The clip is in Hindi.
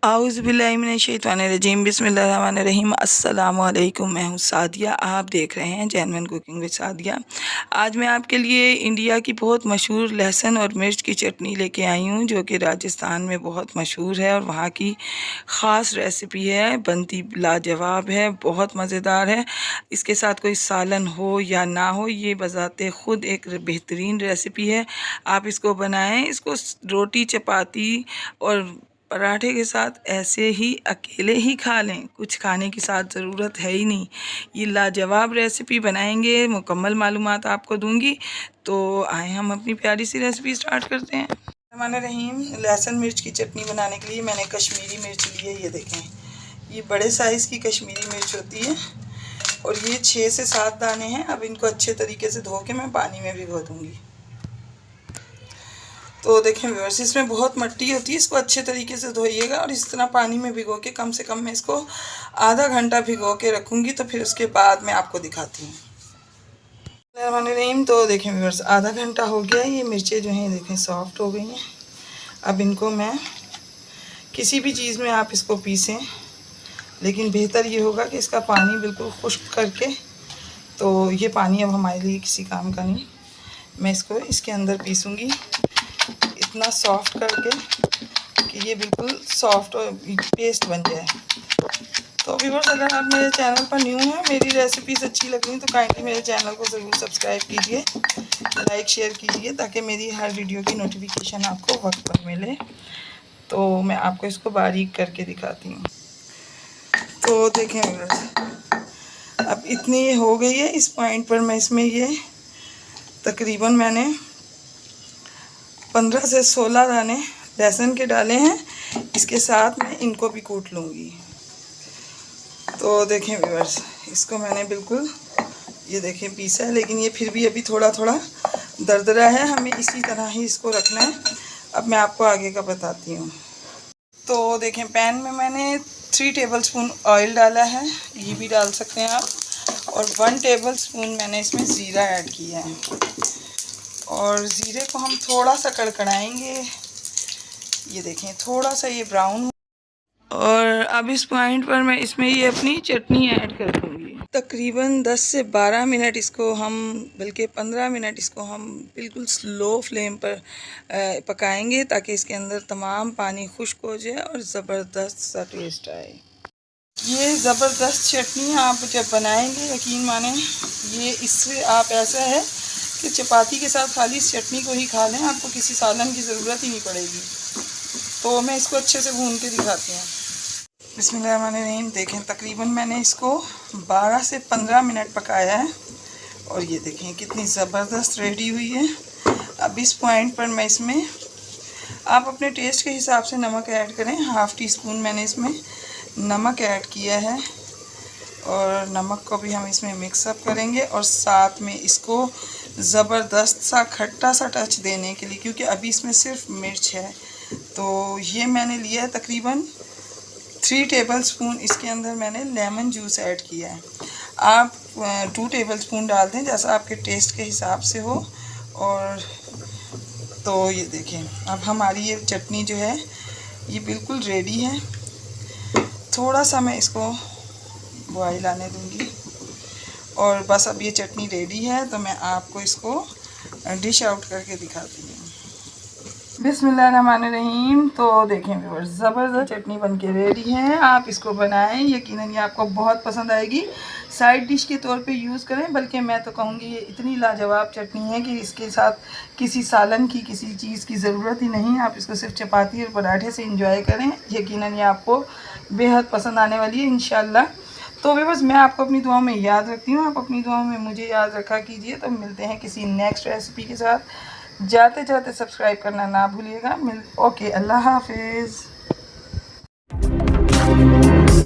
आउज़ुबिल्लाहिमिनश्शैतानिर्रजीम बिस्मिल्लाहिर्रहमानिर्रहीम। अस्सलामु अलैकुम। मैं हूँ सादिया, आप देख रहे हैं जेन्युइन कुकिंग विद सादिया। आज मैं आपके लिए इंडिया की बहुत मशहूर लहसुन और मिर्च की चटनी लेके आई हूँ, जो कि राजस्थान में बहुत मशहूर है और वहाँ की ख़ास रेसिपी है। बनती लाजवाब है, बहुत मज़ेदार है। इसके साथ कोई सालन हो या ना हो, ये बज़ाते ख़ुद एक बेहतरीन रेसिपी है। आप इसको बनाएं, इसको रोटी, चपाती और पराठे के साथ ऐसे ही अकेले ही खा लें, कुछ खाने की साथ ज़रूरत है ही नहीं। ये लाजवाब रेसिपी बनाएंगे, मुकम्मल मालूमात आपको दूंगी। तो आए हम अपनी प्यारी सी रेसिपी स्टार्ट करते हैं। रहीम, लहसुन मिर्च की चटनी बनाने के लिए मैंने कश्मीरी मिर्च ली है। ये देखें, ये बड़े साइज़ की कश्मीरी मिर्च होती है और ये 6 से 7 दाने हैं। अब इनको अच्छे तरीके से धो के मैं पानी में भिगो दूँगी। तो देखें व्यूअर्स, इसमें बहुत मिट्टी होती है, इसको अच्छे तरीके से धोइएगा और इस तरह पानी में भिगो के कम से कम मैं इसको आधा घंटा भिगो के रखूँगी। तो फिर उसके बाद मैं आपको दिखाती हूँ। तो देखें व्यूअर्स, आधा घंटा हो गया। ये मिर्चें जो हैं देखें सॉफ्ट हो गई हैं। अब इनको मैं किसी भी चीज़ में आप इसको पीसें, लेकिन बेहतर ये होगा कि इसका पानी बिल्कुल खुश्क करके, तो ये पानी अब हमारे लिए किसी काम का नहीं। मैं इसको इसके अंदर पीसूँगी इतना सॉफ्ट करके कि ये बिल्कुल सॉफ्ट और पेस्ट बन जाए। तो व्यूअर्स, अगर आप मेरे चैनल पर न्यू हैं, मेरी रेसिपीज़ अच्छी लग रही तो काइंडली मेरे चैनल को ज़रूर सब्सक्राइब कीजिए, लाइक शेयर कीजिए, ताकि मेरी हर वीडियो की नोटिफिकेशन आपको वक्त पर मिले। तो मैं आपको इसको बारीक करके दिखाती हूँ। तो देखें व्यूअर्स, अब इतनी हो गई है। इस पॉइंट पर मैं इसमें ये तकरीबन मैंने 15 से 16 दाने लहसुन के डाले हैं। इसके साथ मैं इनको भी कूट लूँगी। तो देखें व्यूअर्स, इसको मैंने बिल्कुल ये देखें पीसा है, लेकिन ये फिर भी अभी थोड़ा थोड़ा दरदरा है। हमें इसी तरह ही इसको रखना है। अब मैं आपको आगे का बताती हूँ। तो देखें, पैन में मैंने 3 टेबलस्पून ऑयल डाला है, ये भी डाल सकते हैं आप, और 1 टेबलस्पून मैंने इसमें ज़ीरा ऐड किया है। और ज़ीरे को हम थोड़ा सा कड़कड़ाएंगे। ये देखें थोड़ा सा ये ब्राउन। और अब इस पॉइंट पर मैं इसमें ये अपनी चटनी ऐड कर दूँगी। तकरीबन 10 से 12 मिनट इसको हम, बल्कि 15 मिनट इसको हम बिल्कुल स्लो फ्लेम पर पकाएंगे, ताकि इसके अंदर तमाम पानी खुश्क हो जाए और ज़बरदस्त सा टेस्ट आए। ये ज़बरदस्त चटनी आप जब बनाएंगे, यकीन माने, ये इससे आप ऐसा है कि चपाती के साथ खाली इस चटनी को ही खा लें, आपको किसी सालन की ज़रूरत ही नहीं पड़ेगी। तो मैं इसको अच्छे से भून के दिखाती हूँ। बिस्मिल्लाहिर्रहमानिर्रहीम। देखें, तकरीबन मैंने इसको 12 से 15 मिनट पकाया है और ये देखें कितनी ज़बरदस्त रेडी हुई है। अब इस पॉइंट पर मैं इसमें, आप अपने टेस्ट के हिसाब से नमक ऐड करें। 1/2 टीस्पून मैंने इसमें नमक ऐड किया है और नमक को भी हम इसमें मिक्सअप करेंगे। और साथ में इसको ज़बरदस्त सा खट्टा सा टच देने के लिए, क्योंकि अभी इसमें सिर्फ मिर्च है, तो ये मैंने लिया है तकरीबन 3 टेबलस्पून। इसके अंदर मैंने लेमन जूस ऐड किया है। आप 2 टेबलस्पून डाल दें, जैसा आपके टेस्ट के हिसाब से हो। और तो ये देखें, अब हमारी ये चटनी जो है ये बिल्कुल रेडी है। थोड़ा सा मैं इसको बॉयल आने दूंगी और बस अब ये चटनी रेडी है। तो मैं आपको इसको डिश आउट करके दिखाती हूँ। बिस्मिल्लाहिर्रहमानिर्रहीम। तो देखें व्यूअर्स, ज़बरदस्त चटनी बनके रेडी है। आप इसको बनाएं, यकीनन ये आपको बहुत पसंद आएगी। साइड डिश के तौर पे यूज़ करें, बल्कि मैं तो कहूँगी ये इतनी लाजवाब चटनी है कि इसके साथ किसी सालन की, किसी चीज़ की ज़रूरत ही नहीं। आप इसको सिर्फ चपाती और पराठे से इंजॉय करें, यकीनन ये आपको बेहद पसंद आने वाली है इंशाल्लाह। तो व्यूअर्स, मैं आपको अपनी दुआओं में याद रखती हूँ, आप अपनी दुआओं में मुझे याद रखा कीजिए। तो मिलते हैं किसी नेक्स्ट रेसिपी के साथ। जाते जाते सब्सक्राइब करना ना भूलिएगा। ओके, अल्लाह हाफिज़।